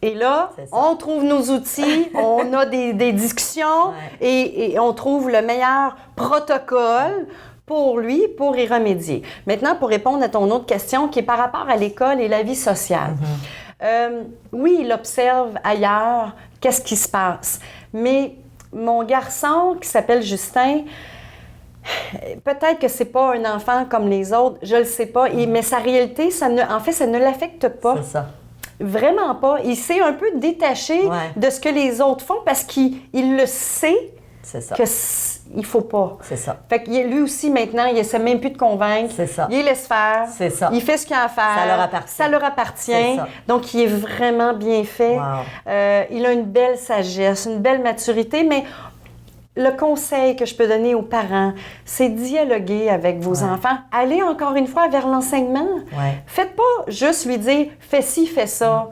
Et là, on trouve nos outils, on a des discussions et on trouve le meilleur protocole pour lui, pour y remédier. Maintenant, pour répondre à ton autre question qui est par rapport à l'école et la vie sociale. Oui, il observe ailleurs qu'est-ce qui se passe. Mais mon garçon, qui s'appelle Justin, peut-être que c'est pas un enfant comme les autres, je le sais pas, mais sa réalité, ça ne l'affecte pas. C'est ça. Vraiment pas. Il s'est un peu détaché de ce que les autres font parce qu'il le sait qu'il faut pas. C'est ça. Fait que lui aussi, maintenant, il essaie même plus de convaincre. C'est ça. Il laisse faire. C'est ça. Il fait ce qu'il a à faire. Ça leur appartient. C'est ça. Donc, il est vraiment bien fait. Wow. Il a une belle sagesse, une belle maturité, mais... Le conseil que je peux donner aux parents, c'est dialoguer avec vos enfants. Allez encore une fois vers l'enseignement. Faites pas juste lui dire « fais ci, fais ça ».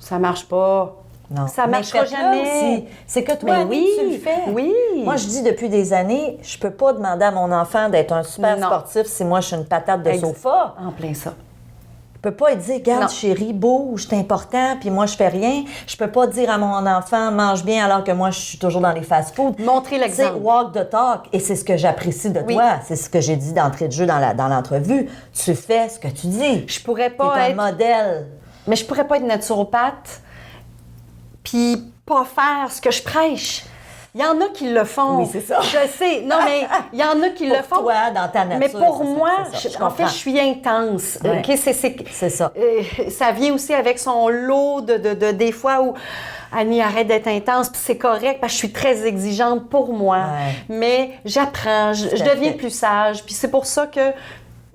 Ça marche pas. Non. Ça marchera jamais. C'est que toi, tu le fais. Oui. Moi, je dis depuis des années, je peux pas demander à mon enfant d'être un super sportif si moi, je suis une patate de sofa. En plein ça. Je peux pas lui dire, regarde, chérie, bouge, c'est important, puis moi, je fais rien. Je peux pas dire à mon enfant, mange bien, alors que moi, je suis toujours dans les fast-foods. Montrer l'exemple. C'est walk the talk. Et c'est ce que j'apprécie de toi. C'est ce que j'ai dit d'entrée de jeu dans l'entrevue. Tu fais ce que tu dis. Je pourrais pas être un modèle. Mais je pourrais pas être naturopathe, puis pas faire ce que je prêche. Il y en a qui le font. Oui, c'est ça. Je sais. Non, mais il y en a qui le font. Pour toi, dans ta nature. Mais pour moi, en fait, comprends. je suis intense. Ouais. Okay? C'est ça. Ça vient aussi avec son lot de des fois où Annie arrête d'être intense, puis c'est correct parce que je suis très exigeante pour moi. Mais j'apprends, je deviens plus sage. Puis c'est pour ça que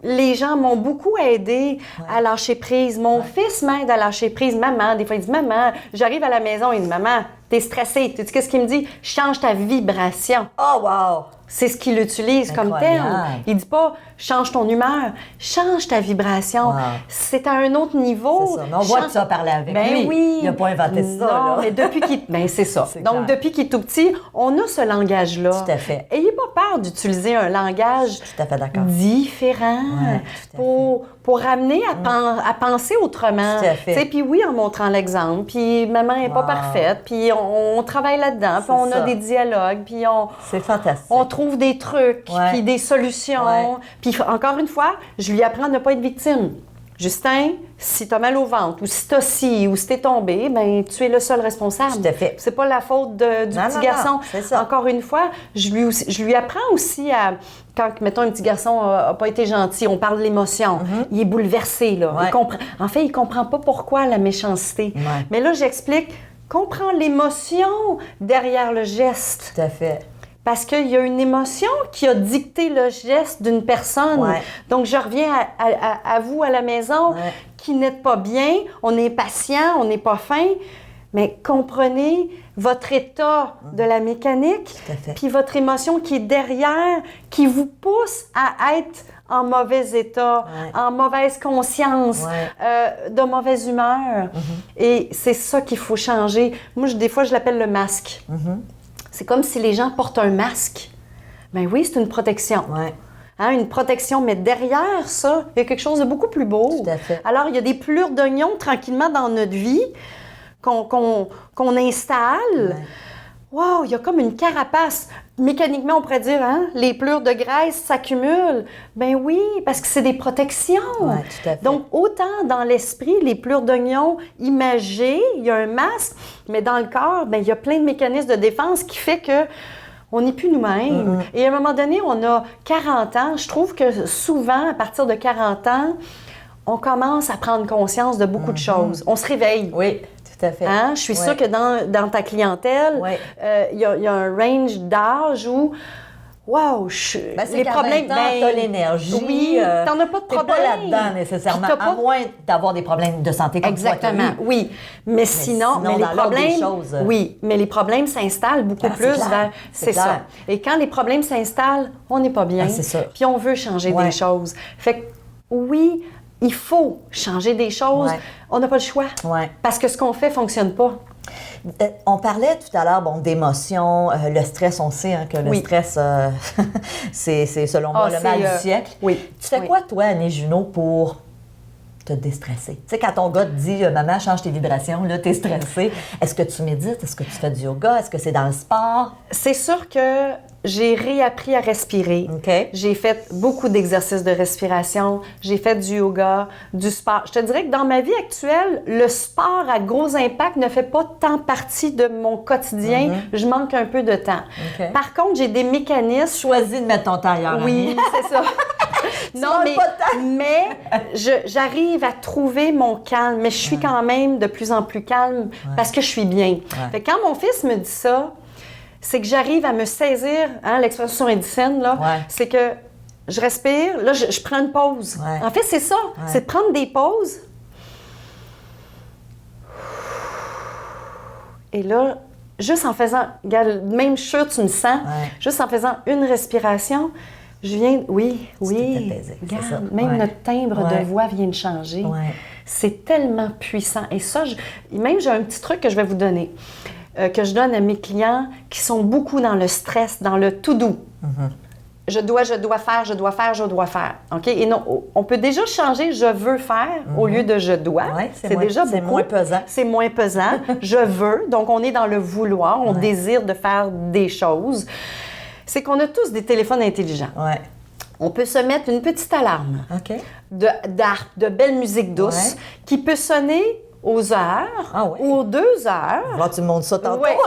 les gens m'ont beaucoup aidé à lâcher prise. Mon fils m'aide à lâcher prise. Maman, des fois, il dit « Maman, j'arrive à la maison, il dit « Maman, t'es stressé. Tu sais qu'est-ce qu'il me dit? Change ta vibration. Oh, wow! C'est ce qu'il utilise comme terme. Il dit pas change ton humeur, change ta vibration. Wow. C'est à un autre niveau. C'est ça. Mais on voit que tu as parlé avec lui. Oui. Il n'a pas inventé ça. Non, là. mais depuis qu'il... Ben, c'est ça. C'est Donc, clair. depuis qu'il est tout petit, on a ce langage-là. Tout à fait. Ayez pas peur d'utiliser un langage Tout à fait d'accord. différent Ouais, tout à pour amener à penser autrement. Tout à fait. Tu sais, puis oui, en montrant l'exemple, puis maman n'est pas Wow. parfaite, puis on travaille là-dedans, puis on C'est a ça. des dialogues, puis C'est fantastique. on trouve des trucs, Ouais. puis des solutions. Ouais. Puis encore une fois, je lui apprends à ne pas être victime. Justin, si tu as mal au ventre, ou si tu as ci, ou si tu es tombé, ben tu es le seul responsable. Tout à fait. C'est pas la faute du Non, petit non, garçon. non, c'est ça. Encore une fois, je lui apprends aussi à... Quand, mettons, un petit garçon n'a pas été gentil, on parle de l'émotion. Il est bouleversé, là. Ouais. En fait, il comprend pas pourquoi la méchanceté. Ouais. Mais là, j'explique, comprends l'émotion derrière le geste. Tout à fait. Parce qu'il y a une émotion qui a dicté le geste d'une personne. Ouais. Donc, je reviens à vous à la maison Ouais. qui n'êtes pas bien, on est patient, on n'est pas fin, mais comprenez votre état de la mécanique, Tout à fait. puis votre émotion qui est derrière, qui vous pousse à être en mauvais état, Ouais. en mauvaise conscience, Ouais. de mauvaise humeur. Et c'est ça qu'il faut changer. Moi, des fois, je l'appelle le masque. C'est comme si les gens portent un masque. Ben oui, c'est une protection. Ouais. Hein, une protection, mais derrière ça, il y a quelque chose de beaucoup plus beau. Tout à fait. Alors, il y a des pelures d'oignons tranquillement dans notre vie qu'on installe. Ouais. Wow, il y a comme une carapace. Mécaniquement, on pourrait dire, hein, les pelures de graisse s'accumulent. Ben oui, parce que c'est des protections. Ouais, tout à fait. Donc, autant dans l'esprit, les pelures d'oignon imagées, il y a un masque, mais dans le corps, ben, il y a plein de mécanismes de défense qui fait que on n'est plus nous-mêmes. Et à un moment donné, on a 40 ans. Je trouve que souvent, à partir de 40 ans, on commence à prendre conscience de beaucoup de choses. On se réveille. Oui, tout à fait. Hein? Je suis sûre que dans ta clientèle, Ouais. il y a un range d'âge où, wow, Ben, c'est qu'à 20 ans, t'as l'énergie. Oui, t'en as pas de T'es problème. pas là-dedans nécessairement, Puis t'as à pas- moins d'avoir des problèmes de santé comme Exactement, toi, oui. Mais sinon, sinon, les dans l'ordre des problèmes, choses, oui, mais les problèmes s'installent beaucoup Ah, c'est plus clair. vers, C'est c'est ça. clair. Et quand les problèmes s'installent, on n'est pas bien. Ah, c'est sûr. Puis on veut changer Ouais. des choses. Fait que oui, il faut changer des choses. Ouais. On n'a pas le choix. Ouais. Parce que ce qu'on fait fonctionne pas. On parlait tout à l'heure d'émotions, le stress, on sait hein, que le Oui. stress, c'est selon moi Ah, le c'est, mal du siècle. oui. Tu fais Oui. quoi, toi, Annie Junot, pour te déstresser? Tu sais, quand ton gars te dit « Maman, change tes vibrations, là, t'es stressé », est-ce que tu médites? Est-ce que tu fais du yoga? Est-ce que c'est dans le sport? C'est sûr que j'ai réappris à respirer. OK. J'ai fait beaucoup d'exercices de respiration. J'ai fait du yoga, du sport. Je te dirais que dans ma vie actuelle, le sport à gros impact ne fait pas tant partie de mon quotidien. Je manque un peu de temps. OK. Par contre, j'ai des mécanismes. Choisis de mettre ton temps ailleurs, Oui, Annie. c'est ça. manques mais, pas de temps. mais j'arrive à trouver mon calme. Mais je suis quand même de plus en plus calme parce que je suis bien. Fait que quand mon fils me dit ça, c'est que j'arrive à me saisir, hein, l'expression indicienne, là, Ouais. c'est que je respire, là, je prends une pause. Ouais. En fait, c'est ça, c'est de prendre des pauses. Et là, juste en faisant, regarde, même sûr, tu me sens, Ouais. juste en faisant une respiration, je viens, oui, t'es oui, apaisé, c'est regarde, ça. même Ouais. notre timbre Ouais. de voix vient de changer. Ouais. C'est tellement puissant. Et ça, même j'ai un petit truc que je vais vous donner, que je donne à mes clients qui sont beaucoup dans le stress, dans le to-do. Je dois faire. OK? Et non, on peut déjà changer je veux faire au lieu de je dois. Ouais, c'est déjà c'est beaucoup. moins pesant. C'est moins pesant. Je veux. Donc, on est dans le vouloir. On désire de faire des choses. C'est qu'on a tous des téléphones intelligents. Ouais. On peut se mettre une petite alarme OK. de belle musique douce Ouais. qui peut sonner aux heures Ah ouais. ou aux 2 heures. Là, tu me montres ça tantôt. Ouais.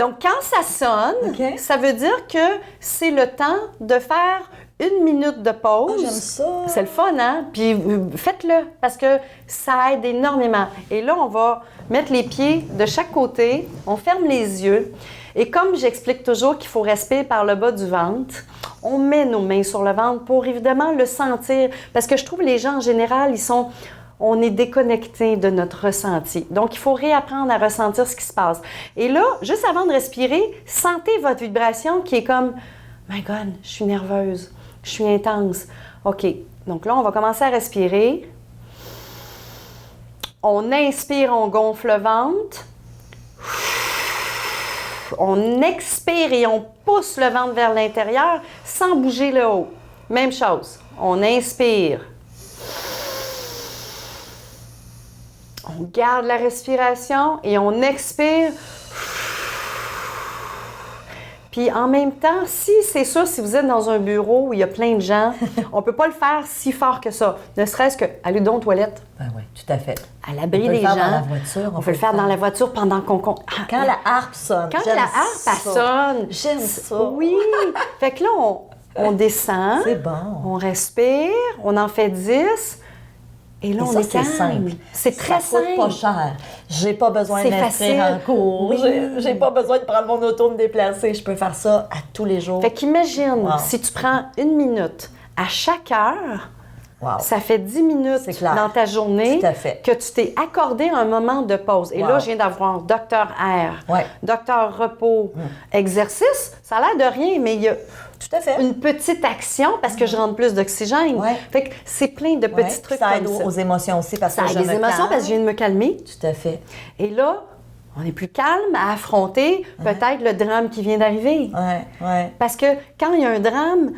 Donc, quand ça sonne, OK. ça veut dire que c'est le temps de faire 1 minute de pause. Ah, j'aime ça. C'est le fun, hein? Puis faites-le parce que ça aide énormément. Et là, on va mettre les pieds de chaque côté, on ferme les yeux. Et comme j'explique toujours qu'il faut respirer par le bas du ventre, on met nos mains sur le ventre pour évidemment le sentir. Parce que je trouve les gens en général, ils sont on est déconnecté de notre ressenti. Donc, il faut réapprendre à ressentir ce qui se passe. Et là, juste avant de respirer, sentez votre vibration qui est comme « My God, je suis nerveuse, je suis intense. » OK, donc là, on va commencer à respirer. On inspire, on gonfle le ventre. On expire et on pousse le ventre vers l'intérieur sans bouger le haut. Même chose. On inspire. On garde la respiration et on expire. Puis en même temps, c'est sûr, si vous êtes dans un bureau où il y a plein de gens, on ne peut pas le faire si fort que ça. Ne serait-ce que aller donc aux toilettes. Ben oui, tout à fait. À l'abri des gens. On peut le faire dans la voiture. On peut le faire dans la voiture pendant qu'on... Quand la harpe sonne. Quand la harpe sonne. J'aime ça. Oui. Fait que là, on descend. C'est bon. On respire. On en fait 10. Et là, Et on ça, est calme. c'est simple. C'est très simple. Ça coûte pas cher. J'ai pas besoin de C'est m'inscrire facile. en cours. Oui. J'ai pas besoin de prendre mon auto, me déplacer. Je peux faire ça à tous les jours. Fait qu'imagine, Wow. si tu prends 1 minute à chaque heure, Wow. ça fait 10 minutes C'est clair. dans ta journée Tout à fait. que tu t'es accordé un moment de pause. Et Wow. là, je viens d'avoir docteur air, Ouais. docteur repos, exercice. Ça a l'air de rien, mais il y a Tout à fait. une petite action parce que je rentre plus d'oxygène. Ouais. Fait que c'est plein de Ouais. petits trucs Ça aide comme ça. aux émotions aussi parce Ça que aide je les me émotions calme. parce que je viens de me calmer. Tout à fait. Et là, on est plus calme à affronter peut-être le drame qui vient d'arriver. Ouais. Parce que quand il y a un drame,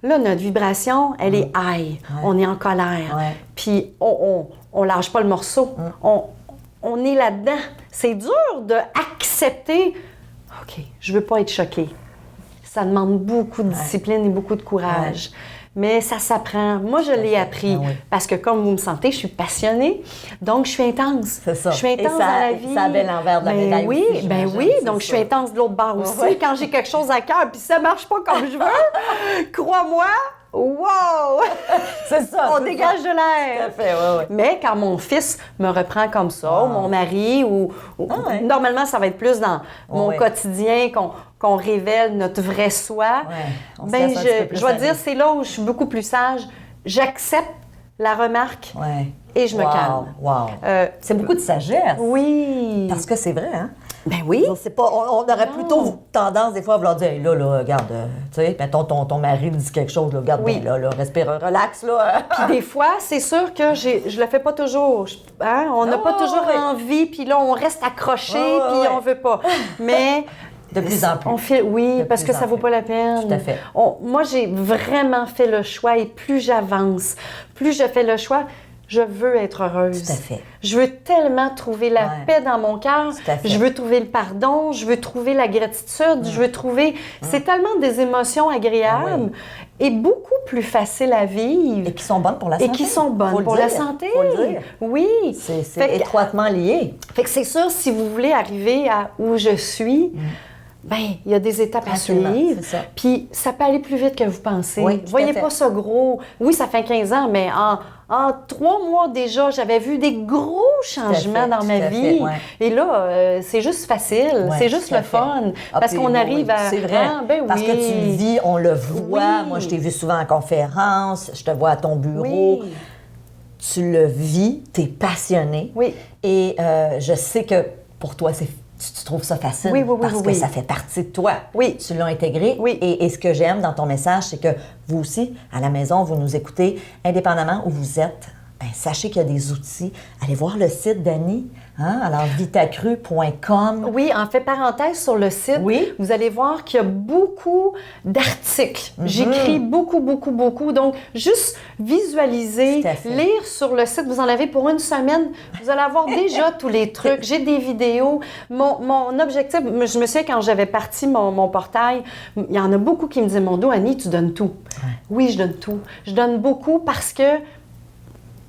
là, notre vibration, elle est high. On est en colère. Ouais. Puis on lâche pas le morceau. On est là-dedans. C'est dur d'accepter, OK, je veux pas être choquée. Ça demande beaucoup de discipline et beaucoup de courage. Mais ça s'apprend. Moi, je l'ai appris Ah oui. parce que comme vous me sentez, je suis passionnée, donc je suis intense. C'est ça. Je suis intense Et ça- dans la vie. ça a bel envers de la médaille oui, aussi, ben j'imagine, oui, c'est donc je suis ça. intense de l'autre bord aussi. Ouais. Quand j'ai quelque chose à cœur, puis ça marche pas comme je veux, crois-moi, wow! C'est ça. On c'est dégage ça. de l'air. Tout à fait, ouais. Mais quand mon fils me reprend comme ça, ou mon mari, ou ouais. normalement, ça va être plus dans mon Ouais. quotidien qu'on révèle notre vrai soi. Ouais. On se Ben, laisse un petit peu plus je vais aller. dire, c'est là où je suis beaucoup plus sage. J'accepte la remarque Ouais. et je me calme. Wow. C'est beaucoup de sagesse. Oui. Parce que c'est vrai, hein? Ben oui. C'est pas, on aurait plutôt tendance des fois à vouloir dire, hey, là, regarde, tu sais, mettons ton mari me dit quelque chose, là, regarde, Oui. ben, là, respire, relax, là. Puis des fois, c'est sûr que je le fais pas toujours. On n'a pas Oh, toujours oui. envie, puis là, on reste accroché, Oh, puis oui. on veut pas. Mais De plus en plus. on fait, oui, De parce plus que en ça vaut plus. pas la peine. Tout à fait. Moi, j'ai vraiment fait le choix, et plus j'avance, plus je fais le choix, je veux être heureuse. Tout à fait. Je veux tellement trouver la Ouais. paix dans mon cœur. Tout à fait. Je veux trouver le pardon. Je veux trouver la gratitude. Je veux trouver... C'est tellement des émotions agréables et beaucoup plus faciles à vivre. Et qui sont bonnes pour la santé. Et qui sont Faut bonnes le pour dire. la santé. Faut le dire. Oui. C'est Fait que- étroitement lié. Fait que c'est sûr, si vous voulez arriver à où je suis, ben il y a des étapes à Absolument, suivre. c'est ça. Puis ça peut aller plus vite que vous pensez. Oui, tout à Voyez fait. pas ça gros. Oui, ça fait 15 ans, mais en 3 mois déjà, j'avais vu des gros changements dans tout ma à vie. fait, ouais. Et là, c'est juste facile. Ouais, c'est juste tout à le fait. fun. Ah, parce puis qu'on oui, arrive oui, à... C'est vrai. Ah, ben Parce que tu le oui. vis, on le voit. Oui. Moi, je t'ai vu souvent en conférence, je te vois à ton bureau. Oui. Tu le vis, tu es passionné. Oui. Et je sais que pour toi, tu trouves ça facile Oui, oui, oui, parce oui, que oui. ça fait partie de toi. Oui. Tu l'as intégré. Oui. Et ce que j'aime dans ton message, c'est que vous aussi, à la maison, vous nous écoutez, indépendamment où vous êtes. Ben, sachez qu'il y a des outils. Allez voir le site d'Annie. Hein? Alors, vitacru.com. Oui, en fait, parenthèse sur le site, Oui. vous allez voir qu'il y a beaucoup d'articles. Mhm. J'écris beaucoup, beaucoup, beaucoup. Donc, juste visualiser, Tout à fait. lire sur le site. Vous en avez pour une semaine. Vous allez avoir déjà tous les trucs. J'ai des vidéos. Mon objectif, je me souviens quand j'avais parti mon portail, il y en a beaucoup qui me disaient, mon dos, Annie, tu donnes tout. Oui, je donne tout. Je donne beaucoup parce que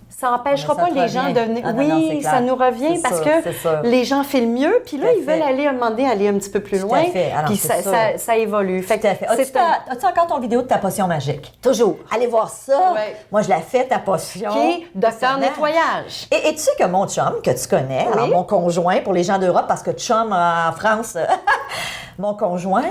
ça n'empêchera Mais ça pas te les gens revient. de venir. Ah non, non, c'est Oui, clair. ça nous revient C'est parce sûr, c'est que sûr. les gens filent mieux, puis là, Tout à ils veulent fait. aller à un moment donné, aller un petit peu plus Tout loin. à fait. Alors, Puis c'est ça évolue. Fait Tout à fait. que c'est As-tu encore ton vidéo de ta potion magique? toujours. Allez voir ça. Ouais. Moi, je la fais, ta potion. OK, docteur Personnage. nettoyage. Et tu sais que mon chum, que tu connais, alors mon conjoint, pour les gens d'Europe, parce que chum en France, mon conjoint,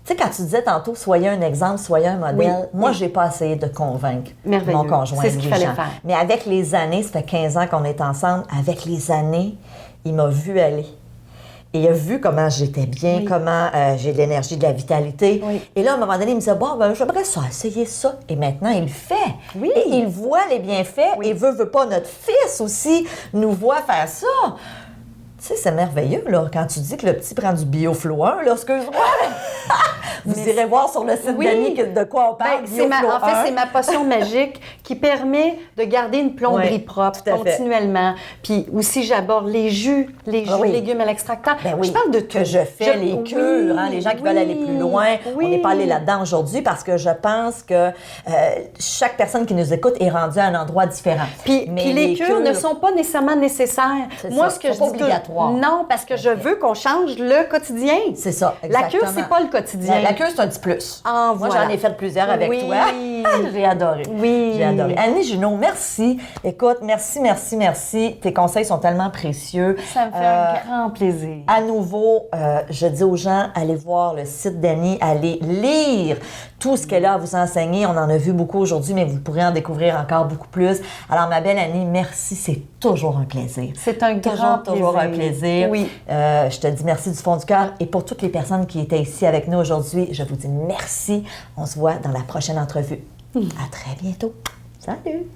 Tu sais, quand tu disais tantôt, soyez un exemple, soyez un modèle, moi, j'ai pas essayé de convaincre Merveilleux. mon conjoint. C'est ce qu'il fallait Louis-Jean. faire. Mais avec les années, ça fait 15 ans qu'on est ensemble, avec les années, il m'a vu aller. Et il a vu comment j'étais bien, Oui. comment j'ai de l'énergie, de la vitalité. Oui. Et là, à un moment donné, il me disait, bon, ben, j'aimerais ça, essayer ça. Et maintenant, il le fait. Oui. Et il voit les bienfaits et veut pas, notre fils aussi nous voit faire ça. Tu sais, c'est merveilleux, là, quand tu dis que le petit prend du Bioflow 1, là, excuse-moi. Vous irez voir sur le site Oui. d'Annie de quoi on parle. Ben, Bioflow en fait, 1. c'est ma potion magique qui permet de garder une plomberie Oui, propre tout à fait. continuellement. Puis aussi, j'aborde les jus Ah oui. légumes à l'extracteur. Ben oui, Je parle de tout. que je fais les cures, hein, les gens qui veulent aller plus loin. Oui. On n'est pas allé là-dedans aujourd'hui parce que je pense que chaque personne qui nous écoute est rendue à un endroit différent. Puis les cures ne sont pas nécessairement nécessaires. C'est Moi, ça, ce que sont je pas dis obligatoires. non, parce que je veux qu'on change le quotidien. C'est ça, La exactement. cure, c'est pas le quotidien. La cure, c'est un petit plus. Ah, Moi, voilà. j'en ai fait plusieurs avec Oui. toi. J'ai adoré. Oui. J'ai adoré. Annie Junot, merci. Écoute, merci, merci, merci. Tes conseils sont tellement précieux. Ça me fait un grand plaisir. À nouveau, je dis aux gens, allez voir le site d'Annie, allez lire tout ce qu'elle a à vous enseigner. On en a vu beaucoup aujourd'hui, mais vous pourrez en découvrir encore beaucoup plus. Alors, ma belle Annie, merci. C'est toujours un plaisir. C'est un grand plaisir. Toujours un plaisir. Oui. Je te dis merci du fond du cœur. Et pour toutes les personnes qui étaient ici avec nous aujourd'hui, je vous dis merci. On se voit dans la prochaine entrevue. À très bientôt. Salut!